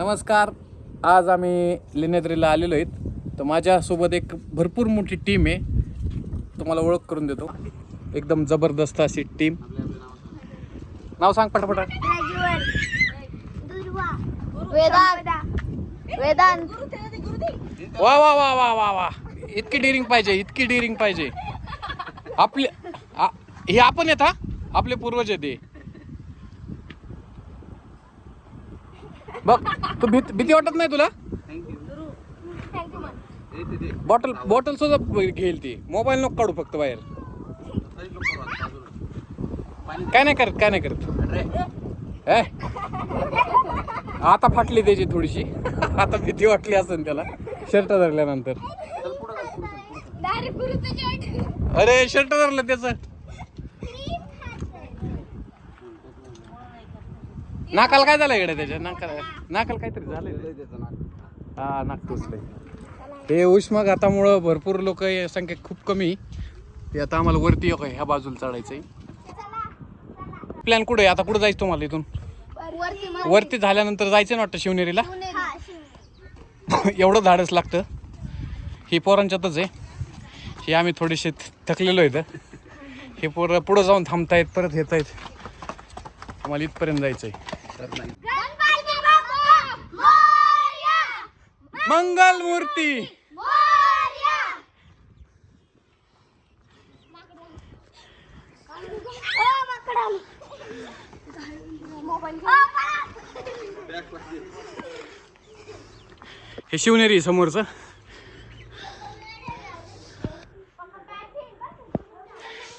नमस्कार. आज आम्ही लेण्याद्रीला आलेलो आहेत. तर माझ्यासोबत एक भरपूर मोठी टीम आहे. तुम्हाला ओळख करून देतो. एकदम जबरदस्त अशी टीम. नाव सांग पटापटा. वेदांत. वा वा वा वा वा वा. इतकी डिरिंग पाहिजे, इतकी डिरिंग पाहिजे. आपले हे आपण येत हा आपले पूर्वज येते. बघ तू भीती वाटत नाही तुला? बॉटल सुद्धा घेईल ती. मोबाईल नको काढू फक्त बाहेर. काय नाही करत, काय नाही करत. आता फाटली त्याची थोडीशी. आता भीती वाटली असेल त्याला शर्ट धरल्यानंतर. अरे शर्ट धरलं त्याचं. नाकाला काय झालं इकडे त्याच्या? नाकाला काहीतरी झालंय. हा नाक टोचलंय. हे उष्माघातामुळं भरपूर लोक संख्या खूप कमी. ते आता आम्हाला वरती ह्या बाजूला चढायचंय. प्लॅन कुठे आहे आता? कुठं जायचं तुम्हाला इथून? वरती झाल्यानंतर जायचं ना वाटतं शिवनेरीला. एवढं धाडस लागतं. ही पोरांच्यातच आहे. हे आम्ही थोडेसे थकलेलो आहेत. हे पोरं पुढं जाऊन थांबतायत, परत येत आहेत. आम्हाला इथपर्यंत जायचंय. मंगल मूर्ती. हे शिवनेरी समोरचं.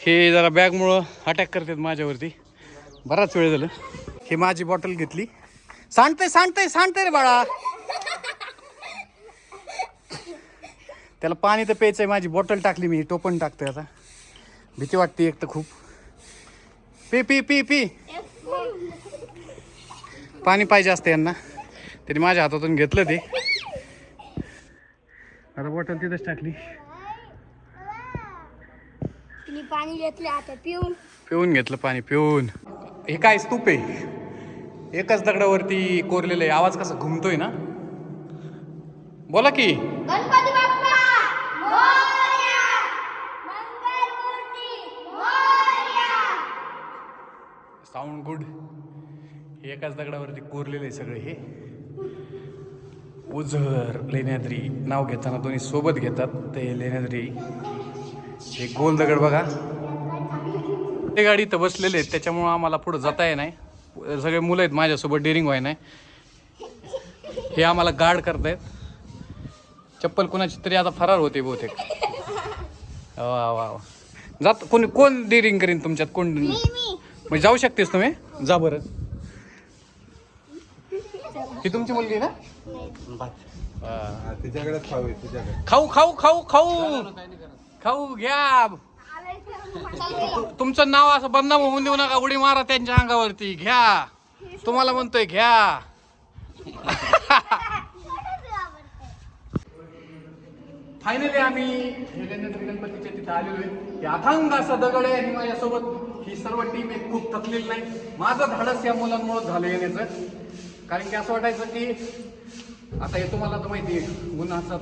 हे जरा बॅगमुळं अटॅक करतात माझ्यावरती. बराच वेळ झालं. हे माझी बॉटल घेतली. सांडतंय रे बाळा. त्याला पाणी तर प्यायचंय. माझी बॉटल टाकली मी. टोपण टाकतोय आता. भीती वाटते एक तर खूप. P P P P. पाणी पाहिजे असतं यांना. तरी माझ्या हातातून घेतलं ते. आता बॉटल तिथंच टाकली. पाणी घेतलं आता पिऊन घेतलं पाणी पिऊन. हे काय स्तूप आहे? एकाच दगडावरती कोरलेलं आहे. आवाज कसा घुमतोय ना. बोला की. गणपती बाप्पा मोरया. मंगल मूर्ती मोरया. Sound good. हे एकाच दगडावरती कोरलेलं आहे सगळं. हे ओझर लेण्याद्री नाव घेताना दोन्ही सोबत घेतात. ते लेण्याद्री. हे गोल दगड बघा. ते गाडी इथं बसलेले आहेत. त्याच्यामुळं आम्हाला पुढं जाता येत नाही. सगळे मुलं आहेत माझ्यासोबत. डेअरिंग व्हाय नाही. हे आम्हाला गार्ड करतायत. चप्पल कोणाची तरी आता फरार होते बहुतेक. वा वा वा. जात कोण डेअरिंग करीन तुमच्यात? कोण म्हणजे जाऊ शकतेस तुम्ही? जा बरं. ही तुमची मुलगी ना? खाऊ खाऊ खाऊ खाऊ खाऊ घ्या. तुमचं नाव असं बदनाम होऊन देऊ नका. उडी मारा त्यांच्या अंगावरती. घ्या. तुम्हाला म्हणतोय घ्या. फायनली आम्ही गणपतीच्या तिथे आलेलो आहे. हे अथांग असा दगड आहे. आणि माझ्यासोबत ही सर्व टीम आहे. खूप थकलेली नाही. माझं धाडस या मुलांमुळे झालं येण्याचं. कारण की असं वाटायचं की आता हे तुम्हाला तर माहिती आहे गुन्हाचा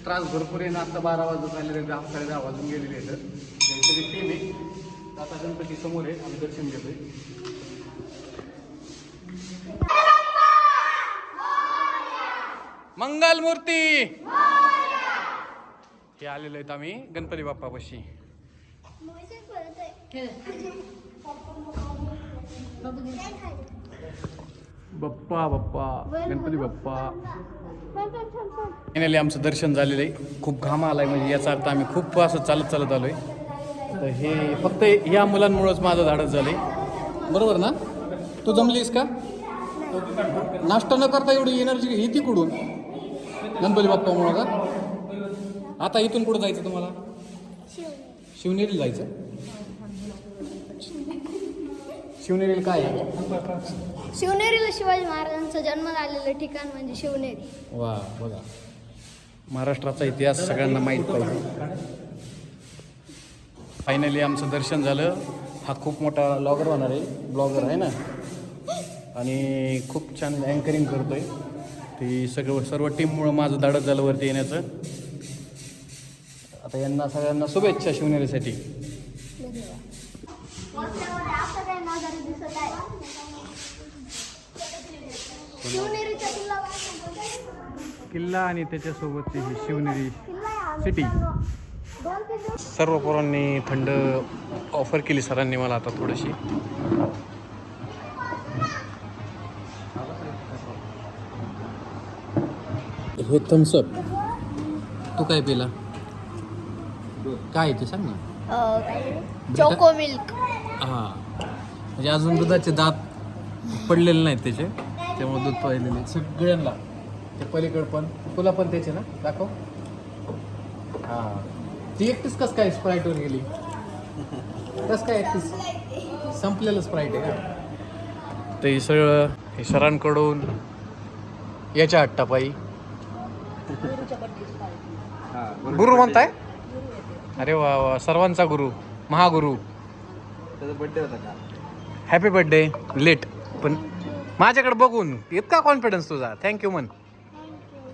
त्रास भरपूर आहे ना. आता 12 वाजत आलेले, 10-10:30 वाजून गेलेले आहेत. सगळी टीम आहे. आता गणपती समोर आहे. आम्ही दर्शन घेतोय. मंगल मूर्ती. हे आलेलो आहेत आम्ही गणपती बाप्पापाशी. बाप्पा बाप्पा गणपती बाप्पा. फायनली आमचं दर्शन झालेलं आहे. खूप घाम आलाय. म्हणजे याचा अर्थ आम्ही खूप असं चालत आलोय. तर हे फक्त या मुलांमुळेच माझं धाडस झालंय. बरोबर ना? तू जमलीस का? नाश्ता न करता एवढी एनर्जी ही ती कुठून? गणपती बाप्पामुळं का? आता इथून कुठं जायचं तुम्हाला? शिवनेरीला जायचं. शिवनेरीला काय आहे? शिवनेरीला शिवाजी महाराजांचा जन्म झालेलं ठिकाण म्हणजे शिवनेरी. वा बघा. महाराष्ट्राचा इतिहास सगळ्यांना माहीत पाहिजे. फायनली आमचं दर्शन झालं. हा खूप मोठा ब्लॉगर होणार आहे. ब्लॉगर आहे ना. आणि खूप छान अँकरिंग करतोय. ती सर्व टीममुळं माझं धाडस झालं वरती येण्याचं. आता यांना सगळ्यांना शुभेच्छा शिवनेरीसाठी. किल्ला आणि त्याच्यासोबतची ही शिवनेरी सिटी. सर्व पोरांनी थंड ऑफर केली सरांनी मला आता थोडीशी. हे थम्सअप तू काय पिला? काय ते सांग ना. Choco milk. हां म्हणजे अजून दुधाचे दात पडलेले नाहीत त्याचे, त्यामुळे दूध पाहिलेले सगळ्यांना. ते पलीकडे पण तुला पण त्याचे ना दाखव. हां ती एकटीच कसं काय स्प्राईटवर गेली? कसं काय एकटीच? संपलेलं स्प्राईट आहे का? ते सगळं हे सरांकडून याच्या हट्टापायी. गुरु म्हणताय? अरे वा वा, सर्वांचा गुरु, महागुरु. बर्थडे होता का? हॅपी बर्थडे लेट, पण माझ्याकडे बघून इतका कॉन्फिडन्स तुझा. थँक्यू म्हण.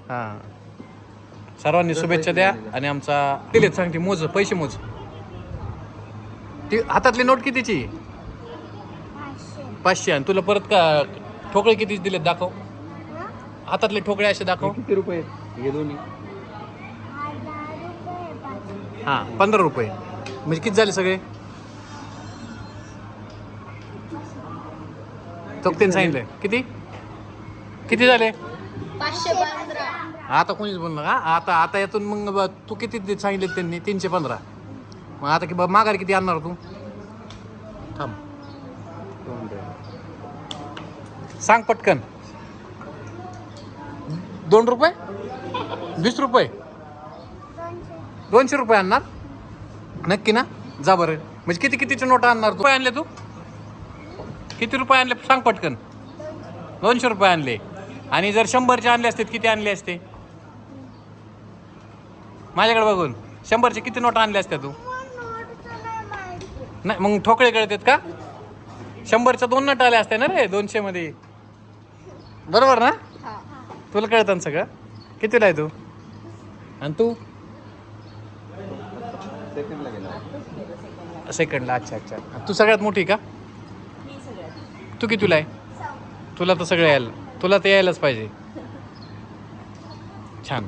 हां सर्वांनी शुभेच्छा द्या. आणि आमचा दिलेत सांगते मोज, पैसे मोज. ती हातातली नोट कितीची? 500. आणि तुला परत का ठोकळे किती दिलेत दाखव. हातातले ठोकळे असे दाखव. किती रुपये हे दोन्ही? हां 15 रुपये. म्हणजे किती झाले सगळे? चौकतीने सांगितलं किती किती झाले? 515. आता कोणीच बोलणार का? आता यातून मग तू किती सांगितले त्यांनी? 315. मग आता की माघार किती आणणार तू? थांब सांग पटकन. 2 रुपये? 20 रुपये? 200 रुपये आणणार नक्की ना? जा बरं. म्हणजे किती कितीच्या नोटा आणणार तू? आणले तू किती रुपये आणले सांग पटकन. 200 रुपये आणले. आणि जर 100चे आणले असते किती आणले असते? माझ्याकडे बघून 100चे किती नोटा आणल्या असत्या तू? नाही मग ठोकळे कळतात का? 100च्या 2 नोटा आल्या असत्या ना रे 200 मध्ये. बरोबर ना? तुला कळतं ना सगळं? कितीला आहे तू? आणि तू? सेकंडला गेला. सेकंडला. अच्छा अच्छा. तू सगळ्यात मोठी का? तू कितीला आहे? तुला तर सगळं यायला, तुला तर यायलाच पाहिजे. छान.